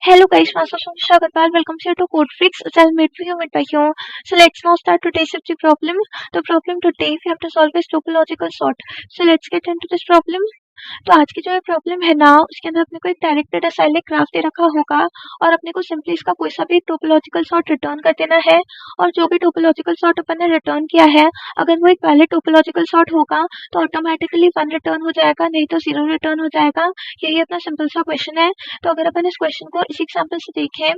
Hello guys, myself Samsha Agarwal. Welcome here to Code Freaks. I'll meet you with you. So let's now start today's the problem. The problem today we have to solve is topological sort. So let's get into this problem. तो आज की जो ये problem है ना उसके अंदर अपने को एक डायरेक्टेड असाइक्लिक ग्राफ दे रखा होगा और अपने को सिंपली इसका कोई सा भी टोपोलॉजिकल सॉर्ट रिटर्न कर देना है और जो भी टोपोलॉजिकल सॉर्ट अपन ने रिटर्न किया है अगर वो एक वैलिड टोपोलॉजिकल सॉर्ट होगा तो ऑटोमेटिकली 1 रिटर्न हो जाएगा, नहीं तो 0 रिटर्न हो जाएगा। यही अपना सिंपल सा क्वेश्चन है। तो अगर अपन इस क्वेश्चन को इसी एग्जांपल से देखें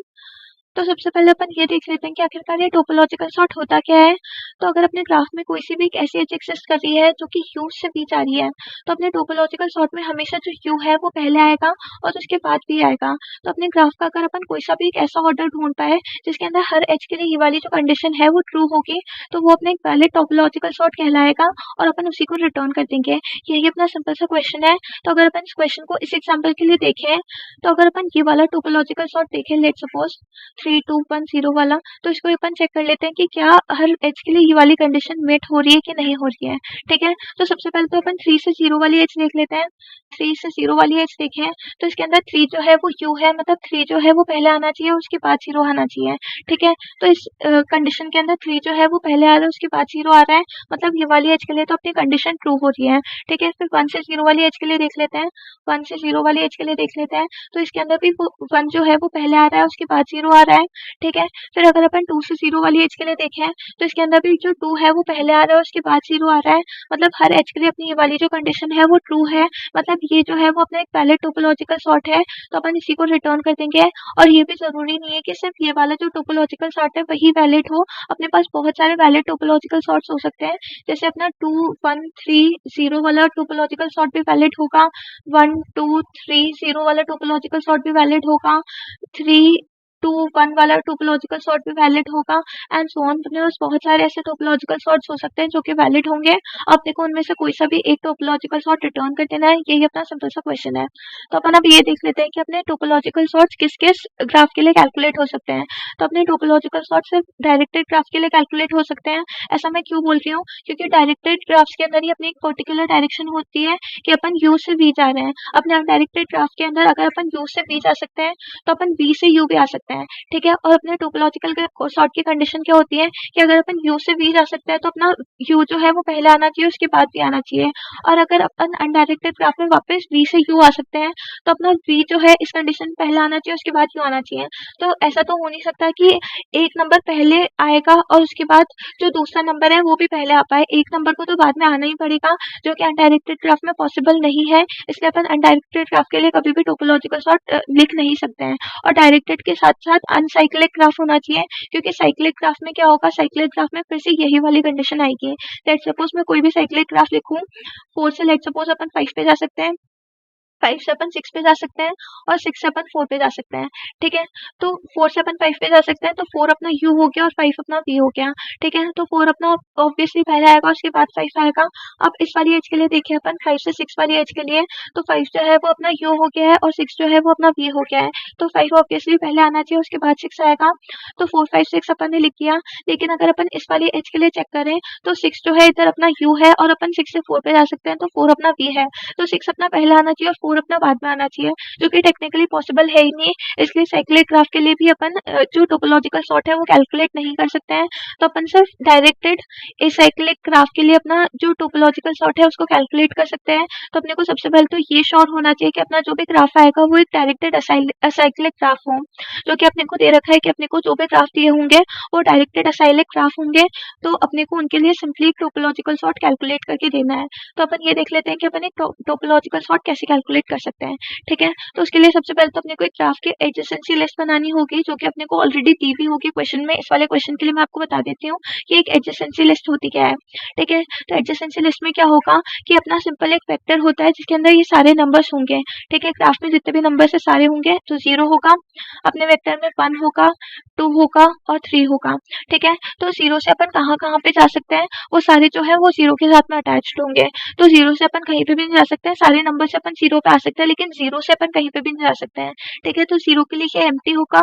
तो सबसे पहले अपन ये देख लेते हैं कि आखिरकार ये टोपोलॉजिकल सॉर्ट होता क्या है। तो अगर अपने ग्राफ में कोई सी भी एक ऐसी एज एग्जिस्ट कर रही है जो कि u से v जा रही है तो अपने टोपोलॉजिकल सॉर्ट में हमेशा जो u है वो पहले आएगा और उसके बाद भी आएगा। तो अपने ग्राफ का अगर अपन कोई सा भी एक ऐसा ऑर्डर ढूंढ पाए जिसके अंदर हर एज के लिए ये वाली जो कंडीशन है वो ट्रू होगी तो वो अपने एक वैलिड टोपोलॉजिकल सॉर्ट कहलाएगा और अपन उसी को रिटर्न कर देंगे। यही अपना सिंपल सा क्वेश्चन है। तो अगर अपन इस क्वेश्चन को इस एग्जाम्पल के लिए देखें तो अगर अपन ये वाला टोपोलॉजिकल सॉर्ट देखें, लेट सपोज 3210 वाला, तो इसको अपन चेक कर लेते हैं कि क्या हर एज के लिए ये वाली कंडीशन मेट हो रही है कि नहीं हो रही है। ठीक है, तो सबसे पहले तो अपन 3 से 0 वाली एज देख लेते हैं। 3 से 0 वाली एज देखें तो इसके अंदर 3 जो है वो u है, मतलब 3 जो है वो पहले आना चाहिए उसके बाद 0 आना चाहिए। ठीक है, तो इस कंडीशन के अंदर 3 जो है वो पहले आ रहा है उसके बाद 0 आ रहा है, मतलब ये वाली एज के लिए तो अपनी कंडीशन ट्रू हो रही है। ठीक है, फिर 1 से 0 वाली एज के लिए देख लेते हैं। 1 से 0 वाली एज के लिए देख लेते हैं तो इसके अंदर भी 1 जो है वो पहले आ रहा है उसके बाद 0 आ रहा है। ठीक है, फिर अगर अपन 2 से 0 वाली एज के लिए देखें तो इसके अंदर भी जो 2 है वो पहले आ रहा है उसके बाद 0 आ रहा है, मतलब हर एज के लिए अपनी ये वाली जो कंडीशन है वो ट्रू है, मतलब ये जो है वो अपना एक वैलिड टोपोलॉजिकल सॉर्ट है। तो अपन इसी को रिटर्न कर देंगे। और ये भी जरूरी नहीं है कि सिर्फ ये वाला जो टोपोलॉजिकल सॉर्ट है वही वैलिड हो, अपने पास बहुत सारे वैलिड टोपोलॉजिकल सॉर्ट्स हो सकते हैं। जैसे अपना 2 1 3 0 वाला टोपोलॉजिकल सॉर्ट भी वैलिड होगा, 1 2 3 0 वाला टोपोलॉजिकल सॉर्ट भी वैलिड होगा, 3 2 1 वाला टोपोलॉजिकल सॉर्ट भी वैलिड होगा एंड सो ऑन। अपने पास बहुत सारे ऐसे टोपोलॉजिकल सॉर्ट्स हो सकते हैं जो कि वैलिड होंगे। अपने को उनमें से कोई सा भी एक टोपोलॉजिकल सॉर्ट रिटर्न कर देना है। यही अपना सिंपल सा क्वेश्चन है। तो अपन अब ये देख लेते हैं कि अपने टोपोलॉजिकल सॉर्ट्स किस किस ग्राफ के लिए कैलकुलेट हो सकते हैं। तो अपने टोपोलॉजिकल सॉर्ट सिर्फ डायरेक्टेड ग्राफ के लिए कैलकुलेट हो सकते हैं। ऐसा मैं क्यों बोल रही हूँ, क्योंकि डायरेक्टेड ग्राफ्स के अंदर ही अपनी एक पर्टिकुलर डायरेक्शन होती है कि अपन u से v जा रहे हैं। अपने अनडायरेक्टेड ग्राफ के अंदर अगर अपन u से v जा सकते हैं तो अपन v से u भी आ सकते हैं। ठीक है, और अपने टोपोलॉजिकल सॉर्ट की कंडीशन क्या होती है कि अगर अपन u से v जा सकते हैं तो अपना u जो है वो पहले आना चाहिए उसके बाद भी आना चाहिए। और अगर अपन अनडायरेक्टेड ग्राफ में वापस v से u आ सकते हैं तो अपना v जो है इस कंडीशन में पहले आना चाहिए उसके बाद u आना चाहिए। तो ऐसा तो हो नहीं सकता कि एक नंबर पहले आएगा और उसके बाद जो दूसरा नंबर है वो भी पहले आ पाए। एक नंबर को तो बाद में आना ही पड़ेगा, जो कि अनडायरेक्टेड ग्राफ में पॉसिबल नहीं है। इसलिए अपन अनडायरेक्टेड ग्राफ के लिए कभी भी टोपोलॉजिकल सॉर्ट लिख नहीं सकते हैं। और डायरेक्टेड के साथ साथ अनसाइक्लिक ग्राफ होना चाहिए, क्योंकि साइक्लिक ग्राफ में क्या होगा, साइक्लिक ग्राफ में फिर से यही वाली कंडीशन आएगी। लेट सपोज मैं कोई भी साइक्लिक ग्राफ लिखूं, 4 से लेट सपोज अपन 5 पे जा सकते हैं, 5 से अपन 6 पे जा सकते हैं और 6 से अपन 4 पे जा सकते हैं। ठीक है, तो 4 से अपन 5 पे जा सकते हैं तो 4 अपना u हो गया और 5 अपना v हो गया। ठीक है, तो 4 अपना ऑब्वियसली पहले आएगा उसके बाद 5 आएगा। अब इस वाली एज के लिए देखें अपन 5 से 6 वाली एज के लिए, तो 5 जो है वो अपना u हो गया है और 6 जो है वो अपना v हो गया है। तो 5 ऑब्वियसली पहले आना चाहिए उसके बाद 6 आएगा। तो 4 5 6 अपन ने लिख दिया। लेकिन अगर अपन इस वाली एज के लिए चेक करें तो 6 जो है इधर अपना u है और अपन 6 से 4 पे जा सकते हैं तो 4 अपना v है। तो 6 अपना पहले आना चाहिए और 4 अपना बाद में आना चाहिए, जो कि टेक्निकली पॉसिबल है ही नहीं। इसलिए साइक्लिक ग्राफ के लिए भी अपन जो टोपोलॉजिकल सॉर्ट है वो कैलकुलेट नहीं कर सकते हैं। तो अपन सिर्फ डायरेक्टेड एसाइक्लिक ग्राफ के लिए अपना जो टोपोलॉजिकल सॉर्ट है उसको कैलकुलेट कर सकते हैं। तो अपने को सबसे पहले तो ये श्योर होना चाहिए कि अपना जो भी ग्राफ आएगा वो एक डायरेक्टेड असाइक्लिक ग्राफ हो, जो कि अपने को दे रखा है कि अपने को जो भी ग्राफ दिए होंगे वो डायरेक्टेड असाइक्लिक ग्राफ होंगे। तो अपने को उनके लिए सिंपली टोपोलॉजिकल सॉर्ट कैलकुलेट करके देना है। तो अपन ये देख लेते हैं कि अपन एक टोपोलॉजिकल सॉर्ट कैसे कैलकुलेट कर सकते हैं। ठीक है, तो उसके लिए सबसे पहले तो अपने को एक ग्राफ की एडजेसेंसी लिस्ट बनानी होगी, जो कि अपने को ऑलरेडी दी हुई होगी क्वेश्चन में। इस वाले क्वेश्चन के लिए मैं आपको बता देती हूँ कि एक एडजेसेंसी लिस्ट होती क्या है। ठीक है, तो एडजेसेंसी लिस्ट में क्या होगा कि अपना सिंपल एक वेक्टर होता है जिसके अंदर ये सारे नंबर्स होंगे। ठीक है, ग्राफ में जितने भी नंबर्स है सारे होंगे। तो 0 होगा, अपने वेक्टर में 1 होगा, 2 होगा और 3 होगा। ठीक है, तो 0 से अपन कहाँ कहाँ पे जा सकते हैं, वो सारे जो है वो 0 के साथ में अटैच्ड होंगे। तो 0 से अपन कहीं पे भी नहीं जा सकते हैं, सारे नंबर से अपन 0 पे आ सकते हैं, लेकिन 0 से अपन कहीं पे भी नहीं जा सकते हैं। ठीक है, तो 0 के लिए ये एम्प्टी होगा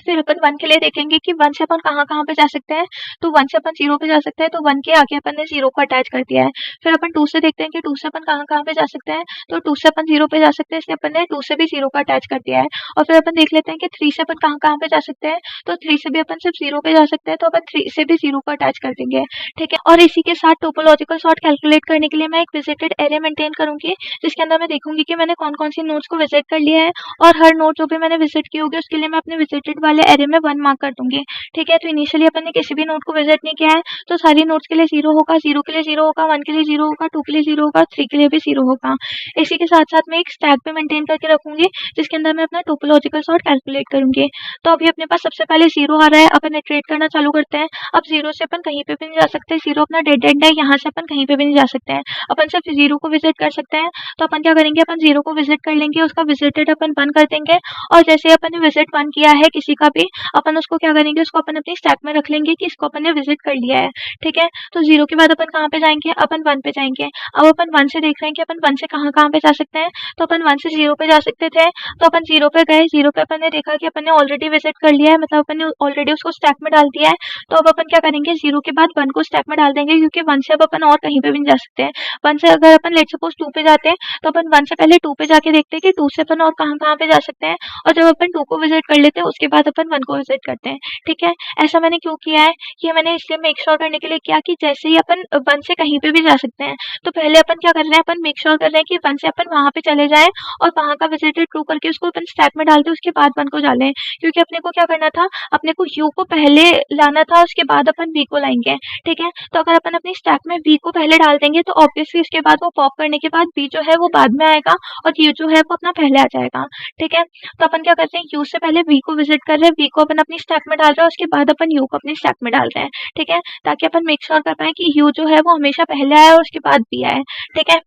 फिर अपन 1 के लिए देखेंगे कि 1 से अपन कहाँ-कहाँ पे जा सकते हैं, तो 1 से अपन 0 पे जा सकते हैं, तो 1 के आगे अपन ने 0 को अटैच कर दिया है। फिर अपन 2 से देखते हैं कि 2 से अपन कहाँ-कहाँ पे जा सकते हैं, तो 2 से अपन 0 पे जा सकते हैं, इसलिए अपन ने 2 से भी 0 को अटैच कर दिया है। और फिर अपन देख लेते हैं कि 3 से अपन कहाँ-कहाँ पे जा सकते हैं, तो 3 से भी अपन सिर्फ 0 पे जा सकते हैं, तो अपन 3 से भी 0 को अटैच कर देंगे, ठीक है। और इसी के साथ टोपोलॉजिकल सॉर्ट कैलकुलेट करने के लिए मैं एक विजिटेड एरे मेंटेन करूँगी, जिसके अंदर मैं देखूँगी कि मैंने कौन-कौन सी नोड्स को विजिट कर लिया है, और हर नोड जो भी मैंने विजिट की होगी उसके लिए मैं अपने विजिटेड वाले एरे में 1 मार्क कर दूंगी, ठीक है। तो इनिशियली अपन ने किसी भी नोड को विजिट नहीं किया है, तो सारी नोड्स के लिए 0 होगा, 0 के लिए 0 होगा, 1 के लिए 0 होगा, 2 के लिए 0 होगा, 3 के लिए भी 0 होगा। इसी के साथ-साथ मैं एक स्टैक भी मेंटेन करके रखूंगी, जिसके अंदर मैं अपना टोपोलॉजिकल सॉर्ट कैलकुलेट करूंगी। तो अभी अपने पास सबसे पहले 0 आ रहा है, अपन इटरेट करना चालू करते हैं। अब 0 से अपन कहीं पे भी नहीं जा सकते, 0 अपना डेड एंड है, यहाँ से अपन कहीं पे भी नहीं जा सकते हैं, अपन सिर्फ 0 को विजिट कर सकते हैं। तो अपन क्या करेंगे, अपन 0 को विजिट कर लेंगे, उसका विजिटेड अपन 1 कर देंगे, और जैसे अपन ने विजिट 1 किया है किसी का भी, अपन उसको क्या करेंगे, उसको अपन अपनी स्टैक में रख लेंगे कि इसको अपन ने विजिट कर लिया है, ठीक है। तो 0 के बाद अपन कहाँ पे जाएंगे, अपन 1 पे जाएंगे। अब अपन 1 से देख रहे हैं कि अपन 1 से कहाँ-कहाँ पे जा सकते हैं, तो अपन 1 से 0 पे जा सकते थे, तो अपन 0 पे गए, 0 पे अपन ने देखा कि अपन ने ऑलरेडी विजिट कर लिया है, मतलब अपन ने ऑलरेडी उसको स्टैक में डाल दिया है। तो अब अपन क्या करेंगे, 0 के बाद 1 को स्टैक में डाल देंगे, क्योंकि 1 से अब अपन और कहीं पे भी नहीं जा सकते हैं। 1 से अगर अपन लेट्स सपोज 2 पे जाते हैं, तो अपन 1 से पहले 2 पे जाके देखते हैं कि 2 से अपन और कहाँ-कहाँ पे जा सकते हैं, और जब अपन 2 को विजिट कर लेते हैं उसके बाद अपन 1 को विजिट करते हैं, ठीक है। ऐसा मैंने क्यों किया है, ये मैंने इसलिए मेक श्योर करने के लिए किया कि जैसे ही अपन 1 से कहीं पे भी जा सकते हैं, तो पहले अपन क्या कर रहे हैं, अपन मेक श्योर कर रहे हैं कि 1 से अपन वहाँ पे चले जाएँ, और वहाँ का विजिटेड ट्रू करके उसको अपन स्टैक में डाल दें, उसके बाद 1 को डालें। क्योंकि अपने को क्या करना था, अपने को u को पहले लाना था, उसके बाद अपन v को लाएंगे, ठीक है। तो अगर अपन अपनी स्टैक में v को पहले डाल देंगे, तो ऑब्वियसली उसके बाद वो पॉप करने के बाद v जो है वो बाद में आएगा, और u जो है वो अपना पहले आ जाएगा, ठीक है। तो अपन क्या करते हैं, u से पहले v को विजिट कर रहे हैं, v को अपन अपनी स्टैक में डाल रहे हैं, उसके बाद अपन u को अपनी स्टैक में डाल रहे हैं, ठीक है, ताकि अपन मेक श्योर कर पाए कि u जो है वो हमेशा पहले आए और उसके बाद v आए, ठीक है।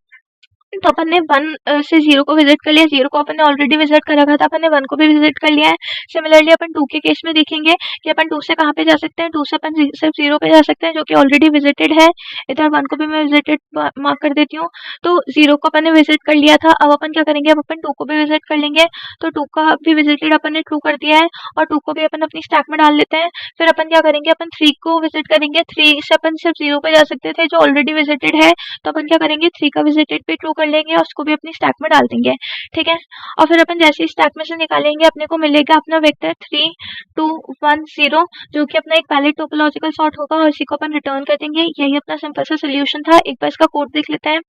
तो अपन ने 1 से 0 को विजिट कर लिया, 0 को अपन ने ऑलरेडी विजिट कर रखा था, अपन ने 1 को भी विजिट कर लिया है। सिमिलरली अपन 2 के केस में देखेंगे कि अपन 2 से कहाँ पे जा सकते हैं, 2 से अपन सिर्फ 0 पे जा सकते हैं, जो कि ऑलरेडी विजिटेड है। इधर 1 को भी मैं विजिटेड मार्क कर देती हूँ। तो 0 को अपन ने विजिट कर लिया था, अब अपन क्या करेंगे, अब अपन 2 को भी विजिट कर लेंगे। तो 2 का भी विजिटेड अपन ने ट्रू कर दिया है, और 2 को भी अपन अपनी स्टैक में डाल लेते हैं। फिर अपन क्या करेंगे, अपन 3 को विजिट करेंगे, 3 से अपन सिर्फ 0 पे जा सकते थे, जो ऑलरेडी विजिटेड है, तो अपन क्या करेंगे, 3 का विजिटेड पे ट्रू कर लेंगे और उसको भी अपनी स्टैक में डाल देंगे, ठीक है। और फिर अपन जैसे ही स्टैक में से निकालेंगे, अपने को मिलेगा अपना वेक्टर 3 2 1 0, जो कि अपना एक वैलिड टोपोलॉजिकल सॉर्ट होगा, और इसी को अपन रिटर्न कर देंगे। यही अपना सिंपल सा सोल्यूशन था। एक बार इसका कोड देख लेते हैं।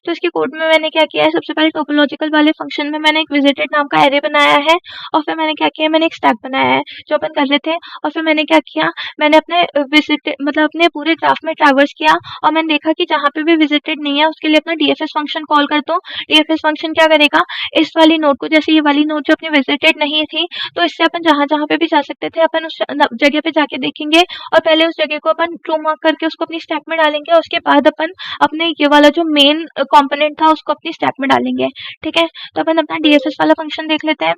तो इसके कोड में मैंने क्या किया है, सबसे पहले टोपोलॉजिकल वाले फंक्शन में मैंने एक विजिटेड नाम का एरे बनाया है, और फिर मैंने क्या किया, मैंने एक स्टैक बनाया है जो अपन कर रहे थे। और फिर मैंने क्या किया, मैंने अपने विजिट मतलब अपने पूरे ग्राफ में ट्रैवर्स किया, और मैंने देखा कि जहाँ पे भी विजिटेड नहीं है उसके लिए अपना डीएफएस फंक्शन कॉल कर दो। डीएफएस फंक्शन क्या करेगा, इस वाली नोड को, जैसे ये वाली नोड जो अपनी विजिटेड नहीं थी, तो इससे अपन जहाँ जहाँ पे भी जा सकते थे, अपन उस जगह पे जाके देखेंगे, और पहले उस जगह को अपन ट्रू मार्क करके उसको अपनी स्टैक में डालेंगे, और उसके बाद अपन अपने ये वाला जो मेन कंपोनेंट था उसको अपनी स्टैक में डालेंगे, ठीक है। तो अपन अपना डीएफएस वाला फंक्शन देख लेते हैं।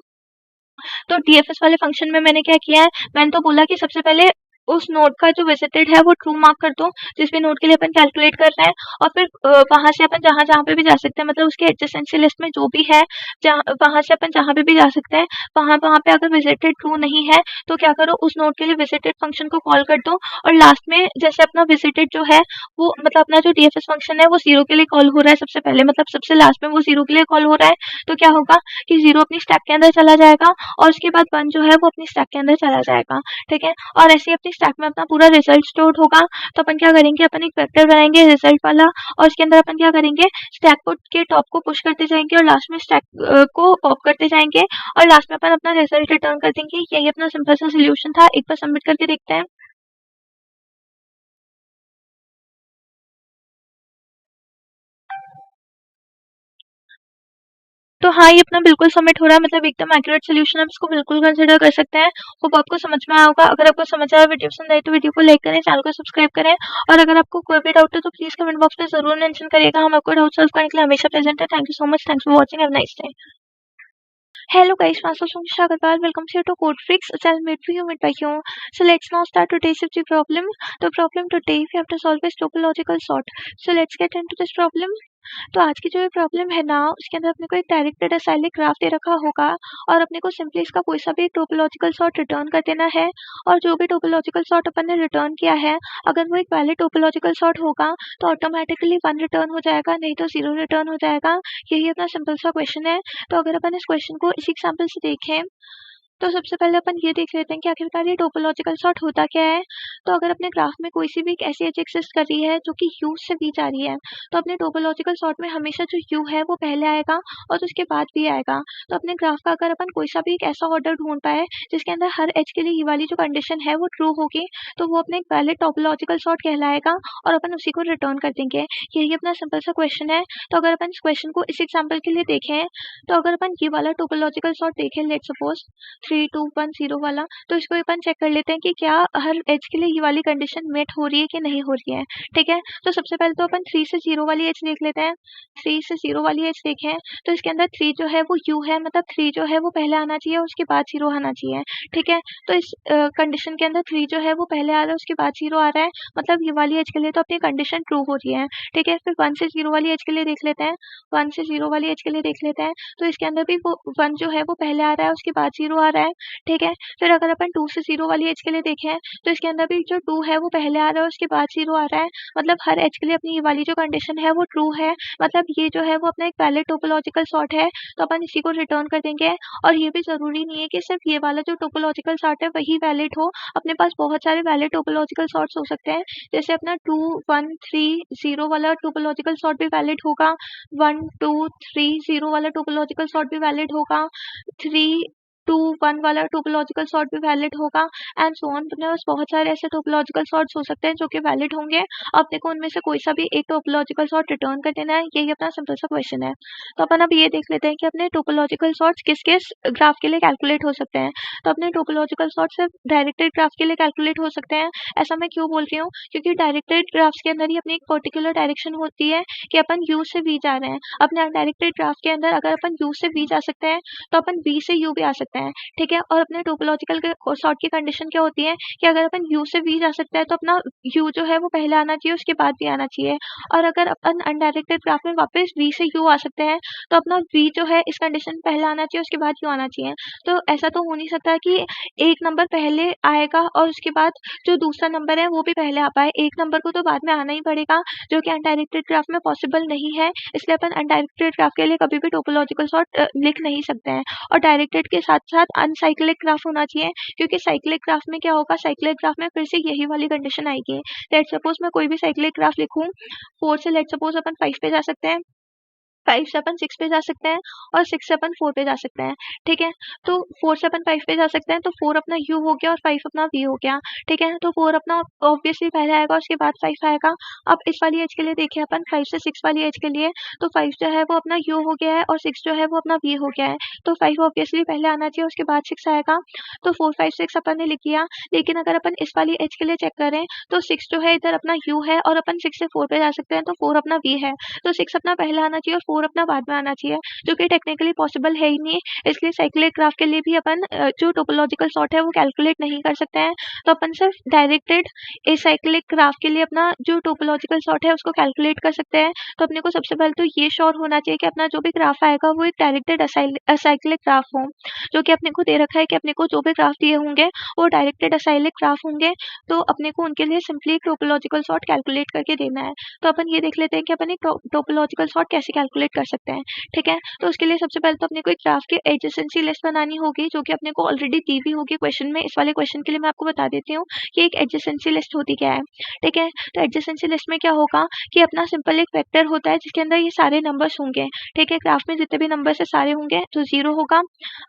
तो डीएफएस वाले फंक्शन में मैंने क्या किया है, मैंने तो बोला कि सबसे पहले उस नोड का जो विजिटेड है वो ट्रू मार्क कर दो, जिस भी नोड के लिए अपन कैलकुलेट कर रहे हैं, और फिर वहां से अपन जहां जहां पे भी जा सकते हैं, मतलब उसके एडजेसेंसी लिस्ट में जो भी है, वहां से अपन जहां पे भी जा सकते हैं, वहां वहां पे अगर विजिटेड ट्रू नहीं है, तो क्या करो, उस नोड के लिए विजिटेड फंक्शन को कॉल कर दो, और लास्ट में जैसे अपना विजिटेड जो है वो, मतलब अपना जो डीएफएस फंक्शन है वो 0 के लिए कॉल हो रहा है सबसे पहले, मतलब सबसे लास्ट में वो 0 के लिए कॉल हो रहा है, तो क्या होगा कि 0 अपनी स्टैक के अंदर चला जाएगा, और उसके बाद 1 जो है वो अपनी स्टैक के अंदर चला जाएगा, ठीक है। और ऐसे ही अपनी स्टैक में अपना पूरा रिजल्ट स्टोर होगा। तो अपन क्या करेंगे, अपन एक वेक्टर बनाएंगे रिजल्ट वाला, और इसके अंदर अपन क्या करेंगे, स्टैक को के टॉप को पुश करते जाएंगे, और लास्ट में स्टैक को पॉप करते जाएंगे, और लास्ट में अपन अपना रिजल्ट रिटर्न कर देंगे। यही अपना सिंपल सा सोल्यूशन था। एक बार सबमिट करके देखते हैं। तो हाँ, ये अपना बिल्कुल सबमिट हो रहा है, मतलब एकदम एक्यूरेट सोल्यूशन, आप इसको बिल्कुल कंसिडर कर सकते हैं। होप आपको समझ में आया होगा। अगर आपको समझ आया, वीडियो पसंद आई तो वीडियो को लाइक करें, चैनल को सब्सक्राइब करें, और अगर आपको कोई भी डाउट है तो प्लीज कमेंट बॉक्स में जरूर मेंशन करिएगा। हम आपको डाउट सॉल्व करने के लिए हमेशा प्रेजेंट है। Thank you so much, thanks for watching, have a nice day. Hello guys, myself Sangisha Agarwal. Welcome to CodeFreaks. So I'll meet you with you. So let's now start today's the problem. The problem today we have to solve is topological sort. So let's get into this problem. तो आज की जो ये problem है ना, उसके अंदर अपने को एक डायरेक्टेड एसाइक्लिक ग्राफ दे रखा होगा और अपने को सिंपली इसका कोई सा भी एक टोपोलॉजिकल सॉर्ट रिटर्न कर देना है। और जो भी टोपोलॉजिकल सॉर्ट अपन ने रिटर्न किया है, अगर वो एक वैलिड टोपोलॉजिकल सॉर्ट होगा तो ऑटोमेटिकली 1 रिटर्न हो जाएगा, नहीं तो 0 रिटर्न हो जाएगा। यही अपना सिंपल सा क्वेश्चन है। तो अगर अपन इस क्वेश्चन को इसी एग्जाम्पल से देखें, तो सबसे पहले अपन ये देख लेते हैं कि आखिरकार ये टोपोलॉजिकल सॉर्ट होता क्या है। तो अगर अपने ग्राफ में कोई सी भी एक ऐसी एज एग्जिस्ट कर रही है जो कि u से v जा रही है, तो अपने टोपोलॉजिकल सॉर्ट में हमेशा जो u है वो पहले आएगा और उसके बाद v आएगा। तो अपने ग्राफ का अगर अपन कोई सा भी एक ऐसा ऑर्डर ढूंढ पाए जिसके अंदर हर एज के लिए ये वाली जो कंडीशन है वो ट्रू होगी, तो वो अपने एक वैलिड टोपोलॉजिकल सॉर्ट कहलाएगा और अपन उसी को रिटर्न कर देंगे। यही अपना सिंपल सा क्वेश्चन है। तो अगर अपन इस क्वेश्चन को इस एग्जाम्पल के लिए देखें, तो अगर अपन ये वाला टोपोलॉजिकल सॉर्ट देखें, लेट सपोज 3 2 1 0 वाला, तो इसको अपन चेक कर लेते हैं कि क्या हर एज के लिए ये वाली कंडीशन मेट हो रही है कि नहीं हो रही है। ठीक है, तो सबसे पहले तो अपन 3 से 0 वाली एज देख लेते हैं। 3 से 0 वाली एज देखें तो इसके अंदर 3 जो है वो u है, मतलब 3 जो है वो पहले आना चाहिए, उसके बाद 0 आना चाहिए। ठीक है, तो इस कंडीशन के अंदर 3 जो है वो पहले आ रहा है, उसके बाद 0 आ रहा है, मतलब ये वाली एज के लिए तो अपनी कंडीशन ट्रू हो रही है। ठीक है, फिर 1 से 0 वाली एज के लिए देख लेते हैं। 1 से 0 वाली एज के लिए देख लेते हैं, तो इसके अंदर भी वो 1 जो है वो पहले आ रहा है, उसके बाद 0 आ रहा है। ठीक है, फिर अगर अपन 2 से 0 वाली एज के लिए देखें, तो इसके अंदर भी जो 2 है वो पहले आ रहा है, उसके बाद 0 आ रहा है, मतलब हर एज के लिए अपनी ये वाली जो कंडीशन है वो ट्रू है, मतलब ये जो है वो अपना एक वैलिड टोपोलॉजिकल सॉर्ट है। तो अपन इसी को रिटर्न कर देंगे। और ये भी जरूरी नहीं है कि सिर्फ ये वाला जो टोपोलॉजिकल सॉर्ट है वही वैलिड हो, अपने पास बहुत सारे वैलिड टोपोलॉजिकल सॉर्ट्स हो सकते हैं। जैसे अपना 2 1 3 0 वाला टोपोलॉजिकल सॉर्ट भी वैलिड होगा, 1 2 3 0 वाला टोपोलॉजिकल सॉर्ट भी वैलिड होगा, 3 2 1 वाला टोपोलॉजिकल सॉर्ट भी वैलिड होगा, एंड सो ऑन। अपने पास बहुत सारे ऐसे टोपोलॉजिकल सॉर्ट्स हो सकते हैं जो कि वैलिड होंगे। अपने को उनमें से कोई सा भी एक टोपोलॉजिकल सॉर्ट रिटर्न कर देना है। यही अपना सिंपल सा क्वेश्चन है। तो अपन अब ये देख लेते हैं कि अपने टोपोलॉजिकल सॉर्ट्स किस किस ग्राफ के लिए कैलकुलेट हो सकते हैं। तो अपने टोपोलॉजिकल सॉर्ट सिर्फ डायरेक्टेड ग्राफ के लिए कैलकुलेट हो सकते हैं। ऐसा मैं क्यों बोल रही हूँ, क्योंकि डायरेक्टेड ग्राफ्स के अंदर ही अपनी एक पर्टिकुलर डायरेक्शन होती है कि अपन u से v जा रहे हैं। अपने अनडायरेक्टेड ग्राफ के अंदर अगर अपन u से v जा सकते हैं, तो अपन v से u भी आ सकते हैं। ठीक है, और अपने टोपोलॉजिकल सॉर्ट की कंडीशन क्या होती है कि अगर अपन u से v जा सकते हैं तो अपना u जो है वो पहले आना चाहिए, उसके बाद v आना चाहिए। और अगर अपन अनडायरेक्टेड ग्राफ में वापस v से u आ सकते हैं, तो अपना v जो है इस कंडीशन में पहले आना चाहिए, उसके बाद u आना चाहिए। तो ऐसा तो हो नहीं सकता कि एक नंबर पहले आएगा और उसके बाद जो दूसरा नंबर है वो भी पहले आ पाए। एक नंबर को तो बाद में आना ही पड़ेगा, जो कि अनडायरेक्टेड ग्राफ में पॉसिबल नहीं है। इसलिए अपन अनडायरेक्टेड ग्राफ के लिए कभी भी टोपोलॉजिकल सॉर्ट लिख नहीं सकते हैं। और डायरेक्टेड के साथ साथ अनसाइक्लिक ग्राफ होना चाहिए, क्योंकि साइक्लिक ग्राफ में क्या होगा, साइक्लिक ग्राफ में फिर से यही वाली कंडीशन आएगी। लेट सपोज मैं कोई भी साइक्लिक ग्राफ लिखूं, 4 से लेट सपोज अपन 5 पे जा सकते हैं, 5 से अपन 6 पे जा सकते हैं, और 6 से अपन 4 पे जा सकते हैं। ठीक है, तो 4 से अपन 5 पे जा सकते हैं, तो 4 अपना u हो गया और 5 अपना v हो गया। ठीक है, तो 4 अपना ऑब्वियसली पहले आएगा, उसके बाद 5 आएगा। अब इस वाली एज के लिए देखिए अपन 5 से 6 वाली एज के लिए, तो 5 जो है वो अपना u हो गया है और 6 जो है वो अपना v हो गया है। तो 5 ऑब्वियसली पहले आना चाहिए, उसके बाद 6 आएगा। तो 4 5 6 अपन ने लिख दिया। लेकिन अगर अपन इस वाली एज के लिए चेक करें, तो 6 जो है इधर अपना u है और अपन 6 से 4 पे जा सकते हैं, तो 4 अपना v है। तो 6 अपना पहले आना चाहिए और 4 अपना बाद में आना चाहिए, जो कि टेक्निकली पॉसिबल है ही नहीं। इसलिए साइक्लिक ग्राफ के लिए भी अपन जो टोपोलॉजिकल सॉर्ट है वो कैलकुलेट नहीं कर सकते हैं। तो अपन सिर्फ डायरेक्टेड एसाइक्लिक ग्राफ के लिए अपना जो टोपोलॉजिकल सॉर्ट है उसको कैलकुलेट कर सकते हैं। तो अपने को सबसे पहले तो ये श्योर होना चाहिए कि अपना जो भी ग्राफ आएगा वो एक डायरेक्टेड असाइक्लिक ग्राफ हो, जो कि अपने को दे रखा है कि अपने को जो भी ग्राफ दिए होंगे वो डायरेक्टेड असाइक्लिक ग्राफ होंगे। तो अपने को उनके लिए सिंपली एक टोपोलॉजिकल सॉर्ट कैलकुलेट करके देना है। तो अपन ये देख लेते हैं कि अपन एक टोपोलॉजिकल सॉर्ट कैसे कैलकुलेट कर सकते हैं। ठीक है, तो उसके लिए सबसे पहले तो अपने को एक ग्राफ की एडजेसेंसी लिस्ट बनानी होगी, जो कि अपने को ऑलरेडी दी हुई होगी क्वेश्चन में। इस वाले क्वेश्चन के लिए मैं आपको बता देती हूँ कि एक एडजेसेंसी लिस्ट होती क्या है। ठीक है, तो एडजेसेंसी लिस्ट में क्या होगा कि अपना सिंपल एक वेक्टर होता है जिसके अंदर ये सारे नंबर्स होंगे। ठीक है, ग्राफ में जितने भी नंबर्स है सारे होंगे। तो 0 होगा,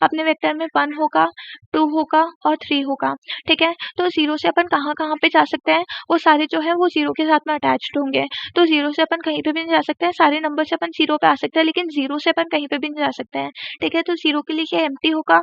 अपने वेक्टर में 1 होगा, 2 होगा और 3 होगा। ठीक है, तो 0 से अपन कहाँ कहाँ पे जा सकते हैं, वो सारे जो है वो 0 के साथ में अटैच्ड होंगे। तो 0 से अपन कहीं पे भी नहीं जा सकते हैं, सारे नंबर से अपन 0 पे आ सकते हैं, लेकिन 0 से अपन कहीं पे भी नहीं जा सकते हैं। ठीक है, तो 0 के लिए ये एम्प्टी होगा,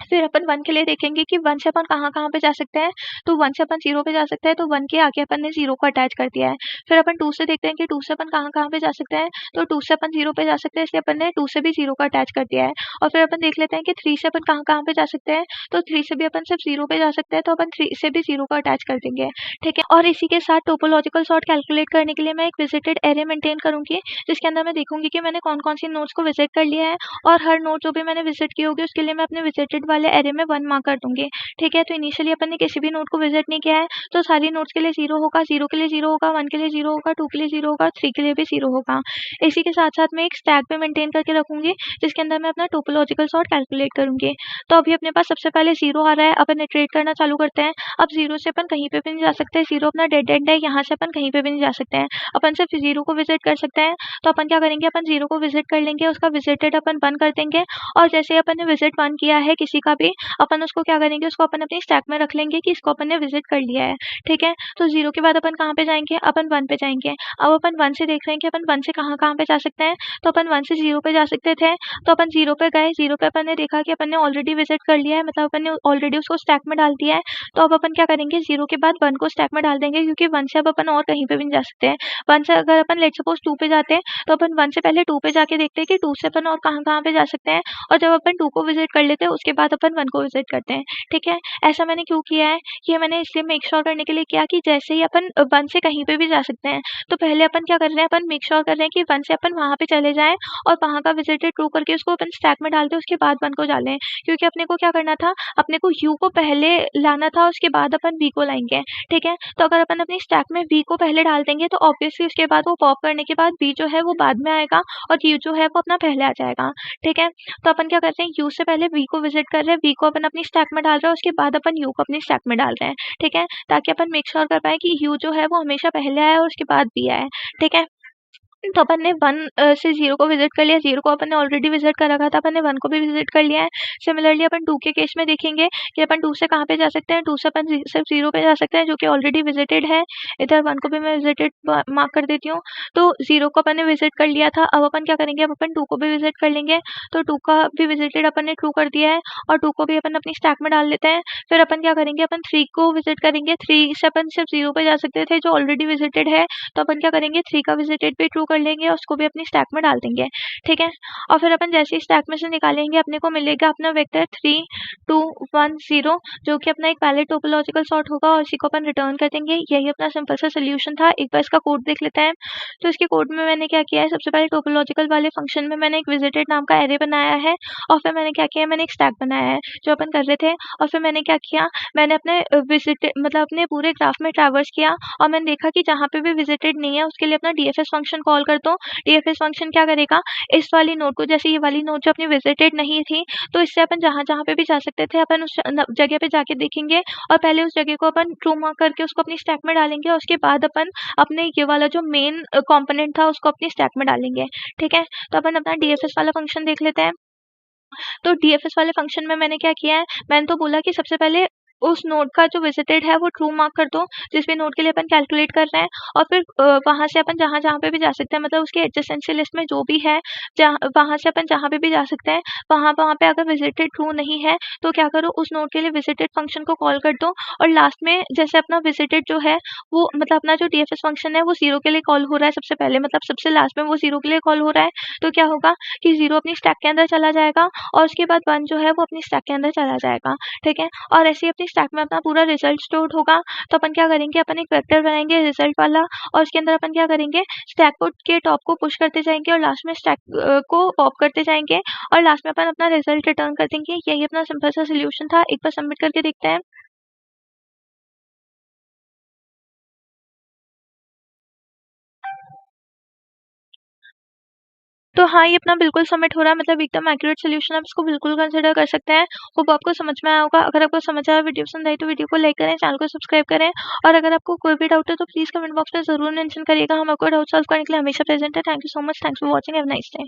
फिर अपन 1 के लिए देखेंगे कि 1 से अपन कहाँ-कहाँ पे जा सकते हैं, तो 1 से अपन 0 पे जा सकते हैं, तो 1 के आगे अपन ने 0 को अटैच कर दिया है। फिर अपन 2 से देखते हैं कि 2 से अपन कहाँ-कहाँ पे जा सकते हैं, तो 2 से अपन 0 पे जा सकते हैं, इसलिए अपन ने 2 से भी 0 को अटैच कर दिया है। और फिर अपन देख लेते हैं कि 3 से अपन कहाँ-कहाँ पे जा सकते हैं, तो 3 से भी अपन सिर्फ 0 पे जा सकते हैं, तो अपन 3 से भी 0 को अटैच कर देंगे, ठीक है। और इसी के साथ टोपोलॉजिकल सॉर्ट कैलकुलेट करने के लिए मैं एक विजिटेड एरे मेंटेन करूँगी, जिसके अंदर मैं देखूँगी कि मैंने कौन-कौन सी नोड्स को विजिट कर लिया है, और हर नोड जो भी मैंने विजिट की होगी उसके लिए मैं अपने विजिटेड वाले एरे में 1 मार्क कर दूँगी, ठीक है। तो इनिशियली अपन ने किसी भी नोड को विजिट नहीं किया है, तो सारी नोड्स के लिए 0 होगा, 0 के लिए 0 होगा, 1 के लिए 0 होगा, 2 के लिए 0 होगा, 3 के लिए भी 0 होगा। इसी के साथ-साथ मैं एक स्टैक भी मेंटेन करके रखूँगी, जिसके अंदर मैं अपना टोपोलॉजिकल सॉर्ट कैलकुलेट करूँगी। तो अभी अपने पास सबसे पहले 0 आ रहा है, अपन इटरेट करना चालू करते हैं। अब 0 से अपन कहीं पे भी नहीं जा सकते, 0 अपना डेड एंड है, यहाँ से अपन कहीं पे भी नहीं जा सकते हैं। अपन सिर्फ 0 को विजिट कर सकते हैं, तो अपन क्या करेंगे, अपन 0 को विजिट कर लेंगे, उसका विजिटेड अपन 1 कर देंगे, और जैसे ही अपन ने विजिट 1 किया है किसी का भी, अपन उसको क्या करेंगे, उसको अपन अपनी स्टैक में रख लेंगे कि इसको अपन ने विजिट कर लिया है, ठीक है। तो 0 के बाद अपन कहाँ पे जाएँगे, अपन 1 पे जाएँगे। अब अपन 1 से देख रहे हैं कि अपन 1 से कहाँ-कहाँ पे जा सकते हैं, तो अपन 1 से 0 पे जा सकते थे, तो अपन 0 पे गए, 0 पे अपन ने देखा कि अपन ने ऑलरेडी विजिट कर लिया है, मतलब अपन ने ऑलरेडी उसको स्टैक में डाल दिया है। तो अब अपन क्या करेंगे, 0 के बाद 1 को स्टैक में डाल देंगे, क्योंकि 1 से अब अपन और कहीं पे भी नहीं जा सकते हैं। 1 से अगर अपन लेट्स सपोज़ 2 पे जाते हैं, तो अपन 1 से पहले 2 पे जाके देखते हैं कि 2 से अपन और कहाँ-कहाँ पे जा सकते हैं, और जब अपन 2 को विजिट कर लेते हैं, उसके बाद अपन 1 को विजिट करते हैं, ठीक है। ऐसा मैंने क्यों किया है, ये मैंने इसलिए मेक श्योर करने के लिए किया कि जैसे ही अपन 1 से कहीं पे भी जा सकते हैं, तो पहले अपन क्या कर रहे हैं, अपन मेक श्योर कर रहे हैं कि 1 से अपन वहाँ पे चले जाएँ, और वहाँ का विजिटेड ट्रू करके उसको अपन स्टैक में डाल दें, उसके बाद 1 को डालें। क्योंकि अपने को क्या करना था, अपने को u को पहले लाना था, उसके बाद अपन v को लाएँगे, ठीक है। तो अगर अपन अपनी स्टैक में v को पहले डाल देंगे, तो ऑब्वियसली उसके बाद वो पॉप करने के बाद v जो है वो बाद में आएगा, और u जो है वो अपना पहले आ जाएगा, ठीक है। तो अपन क्या करते हैं, u से पहले v को विजिट कर रहे हैं, v को अपन अपनी स्टैक में डाल रहे हैं, उसके बाद अपन u को अपनी स्टैक में डाल रहे हैं, ठीक है। ताकि अपन मेक श्योर कर पाएँ कि u जो है वो हमेशा पहले आए और उसके बाद v आए, ठीक है। तो अपन ने 1 से 0 को विजिट कर लिया, 0 को अपन ने ऑलरेडी विजिट कर रखा था, अपन ने 1 को भी विजिट कर लिया है। सिमिलरली अपन 2 के केस में देखेंगे कि अपन 2 से कहाँ पे जा सकते हैं, 2 से अपन सिर्फ 0 पे जा सकते हैं, जो कि ऑलरेडी विजिटेड है। इधर 1 को भी मैं विजिटेड मार्क कर देती हूँ। तो 0 को अपन ने विजिट कर लिया था, अब अपन क्या करेंगे, अब अपन 2 को भी विजिट कर लेंगे। तो 2 का भी विजिटेड अपन ने ट्रू कर दिया है, और 2 को भी अपन अपनी स्टैक में डाल लेते हैं। फिर अपन क्या करेंगे, अपन 3 को विजिट करेंगे, 3 से अपन सिर्फ 0 पे जा सकते थे, जो ऑलरेडी विजिटेड है, तो अपन क्या करेंगे, 3 का विजिटेड भी ट्रू कर लेंगे और उसको भी अपनी स्टैक में डाल देंगे, ठीक है। और फिर अपन जैसे ही स्टैक में से निकालेंगे, अपने को मिलेगा अपना वेक्टर 3 2 1 0, जो कि अपना एक वैलिड टोपोलॉजिकल सॉर्ट होगा, और इसी को अपन रिटर्न कर देंगे। यही अपना सिंपल सा सोल्यूशन था। एक बार इसका कोड देख लेते हैं। तो इसके कोड में मैंने क्या किया है, सबसे पहले टोपोलॉजिकल वाले फंक्शन में मैंने एक विजिटेड नाम का एरे बनाया है, और फिर मैंने क्या किया, मैंने एक स्टैक बनाया है जो अपन कर रहे थे। और फिर मैंने क्या किया, मैंने अपने मतलब अपने पूरे ग्राफ में ट्रैवर्स किया, और मैंने देखा कि जहाँ पे भी विजिटेड नहीं है उसके लिए अपना डीएफएस फंक्शन कॉल करता हूँ। डीएफएस फंक्शन क्या करेगा, इस वाली नोड को, जैसे ये वाली नोड जो अपनी विजिटेड नहीं थी, तो इससे अपन जहाँ-जहाँ पे भी जा सकते थे, अपन उस जगह पे जाके देखेंगे, और पहले उस जगह को अपन ट्रू मार्क करके उसको अपनी स्टैक में डालेंगे, और उसके बाद अपन अपने ये वाला जो मेन कंपोनेंट था उसको अपनी स्टैक में डालेंगे, ठीक है। तो अपन अपना डीएफएस वाला फंक्शन देख लेते हैं। तो डीएफएस वाले फंक्शन में मैंने क्या किया है, मैंने तो बोला कि सबसे पहले उस नोड का जो विजिटेड है वो ट्रू मार्क कर दो, जिस भी नोड के लिए अपन कैलकुलेट कर रहे हैं, और फिर वहाँ से अपन जहाँ-जहाँ पे भी जा सकते हैं, मतलब उसके एडजेसेंसी लिस्ट में जो भी है, वहाँ से अपन जहाँ पे भी जा सकते हैं, वहाँ पे अगर विजिटेड ट्रू नहीं है, तो क्या करो, उस नोड के लिए विजिटेड फंक्शन को कॉल कर दो, और लास्ट में जैसे अपना विजिटेड जो है वो, मतलब अपना जो डीएफएस फंक्शन है वो 0 के लिए कॉल हो रहा है सबसे पहले, मतलब सबसे लास्ट में वो 0 के लिए कॉल हो रहा है, तो क्या होगा कि 0 अपनी स्टैक के अंदर चला जाएगा, और उसके बाद 1 जो है वो अपनी स्टैक के अंदर चला जाएगा, ठीक है। और ऐसे ही अपनी स्टैक में अपना पूरा रिजल्ट स्टोर होगा। तो अपन क्या करेंगे, अपन एक वेक्टर बनाएंगे रिजल्ट वाला, और उसके अंदर अपन क्या करेंगे, स्टैक को के टॉप को पुश करते जाएंगे, और लास्ट में स्टैक को पॉप करते जाएंगे, और लास्ट में अपन अपना रिजल्ट रिटर्न कर देंगे। यही अपना सिंपल सा सोल्यूशन था। एक बार सबमिट करके देखते हैं। तो हाँ, ये अपना बिल्कुल सबमिट हो रहा है, मतलब एकदम एक्यूरेट सॉल्यूशन, आप इसको बिल्कुल कंसिडर कर सकते हैं। होप आपको समझ में आया होगा। अगर आपको समझ आया, वीडियो पसंद आई, तो वीडियो को लाइक करें, चैनल को सब्सक्राइब करें, और अगर आपको कोई भी डाउट है तो प्लीज़ कमेंट बॉक्स में ज़रूर मेंशन करिएगा। हम आपको डाउट सॉल्व करने के लिए हमेशा प्रेजेंट है। Thank you so much. Thanks for watching. Have a nice day.